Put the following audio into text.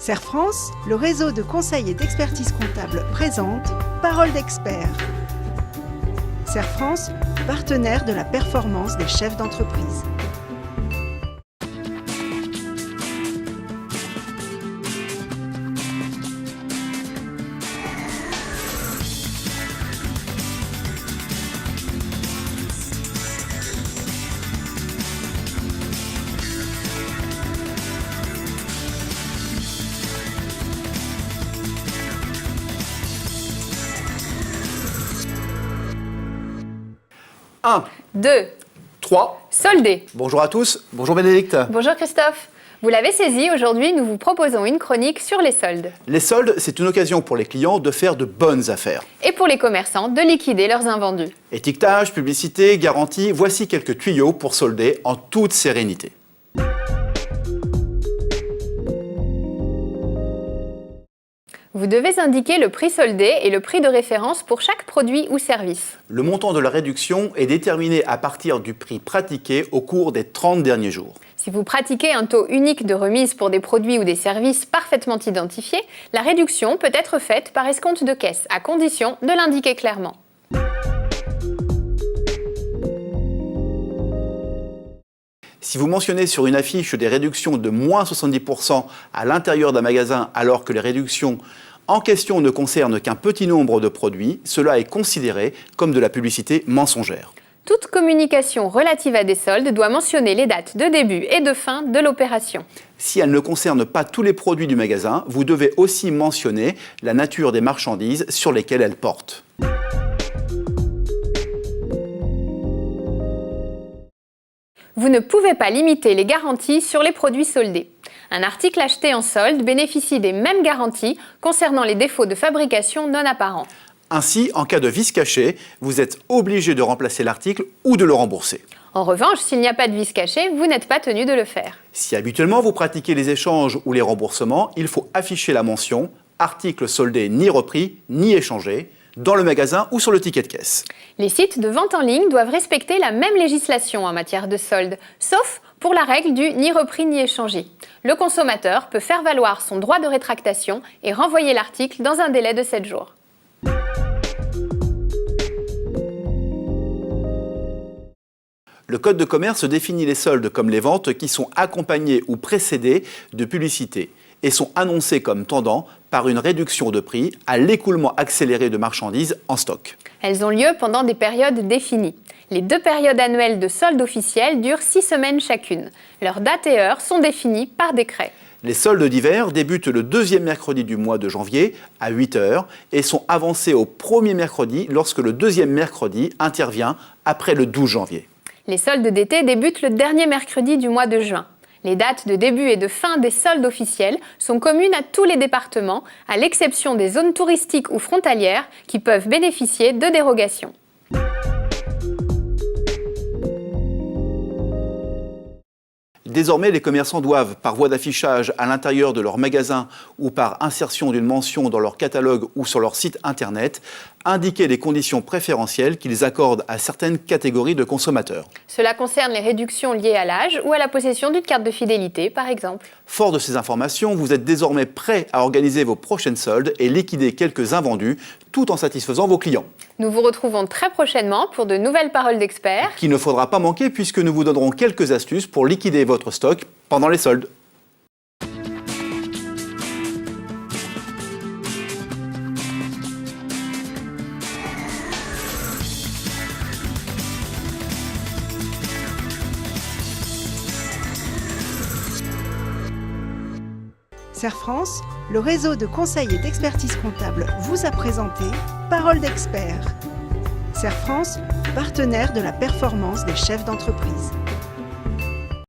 Serre France, le réseau de conseil et d'expertise comptable présente Parole d'expert. Serre France, partenaire de la performance des chefs d'entreprise. Un, 2, 3. soldé. Bonjour à tous, bonjour Bénédicte. Bonjour Christophe. Vous l'avez saisi, aujourd'hui nous vous proposons une chronique sur les soldes. Les soldes, c'est une occasion pour les clients de faire de bonnes affaires. Et pour les commerçants, de liquider leurs invendus. Étiquetage, publicité, garantie, voici quelques tuyaux pour solder en toute sérénité. Vous devez indiquer le prix soldé et le prix de référence pour chaque produit ou service. Le montant de la réduction est déterminé à partir du prix pratiqué au cours des 30 derniers jours. Si vous pratiquez un taux unique de remise pour des produits ou des services parfaitement identifiés, la réduction peut être faite par escompte de caisse, à condition de l'indiquer clairement. Si vous mentionnez sur une affiche des réductions de moins 70% à l'intérieur d'un magasin alors que les réductions en question ne concernent qu'un petit nombre de produits, cela est considéré comme de la publicité mensongère. Toute communication relative à des soldes doit mentionner les dates de début et de fin de l'opération. Si elle ne concerne pas tous les produits du magasin, vous devez aussi mentionner la nature des marchandises sur lesquelles elles portent. Vous ne pouvez pas limiter les garanties sur les produits soldés. Un article acheté en solde bénéficie des mêmes garanties concernant les défauts de fabrication non apparents. Ainsi, en cas de vice caché, vous êtes obligé de remplacer l'article ou de le rembourser. En revanche, s'il n'y a pas de vice caché, vous n'êtes pas tenu de le faire. Si habituellement vous pratiquez les échanges ou les remboursements, il faut afficher la mention « article soldé ni repris ni échangé » dans le magasin ou sur le ticket de caisse. Les sites de vente en ligne doivent respecter la même législation en matière de solde, sauf pour la règle du ni repris ni échangé. Le consommateur peut faire valoir son droit de rétractation et renvoyer l'article dans un délai de 7 jours. Le code de commerce définit les soldes comme les ventes qui sont accompagnées ou précédées de publicité et sont annoncées comme tendant par une réduction de prix à l'écoulement accéléré de marchandises en stock. Elles ont lieu pendant des périodes définies. Les 2 périodes annuelles de soldes officielles durent 6 semaines chacune. Leurs dates et heures sont définies par décret. Les soldes d'hiver débutent le 2e mercredi du mois de janvier à 8 h et sont avancés au 1er mercredi lorsque le 2e mercredi intervient après le 12 janvier. Les soldes d'été débutent le dernier mercredi du mois de juin. Les dates de début et de fin des soldes officiels sont communes à tous les départements, à l'exception des zones touristiques ou frontalières qui peuvent bénéficier de dérogations. Désormais, les commerçants doivent, par voie d'affichage à l'intérieur de leur magasin ou par insertion d'une mention dans leur catalogue ou sur leur site internet, indiquer les conditions préférentielles qu'ils accordent à certaines catégories de consommateurs. Cela concerne les réductions liées à l'âge ou à la possession d'une carte de fidélité, par exemple. Fort de ces informations, vous êtes désormais prêt à organiser vos prochaines soldes et liquider quelques invendus tout en satisfaisant vos clients. Nous vous retrouvons très prochainement pour de nouvelles paroles d'experts. Qu'il ne faudra pas manquer puisque nous vous donnerons quelques astuces pour liquider votre stock pendant les soldes. Serre France, le réseau de conseil et d'expertise comptable vous a présenté Parole d'expert. Serre France, partenaire de la performance des chefs d'entreprise.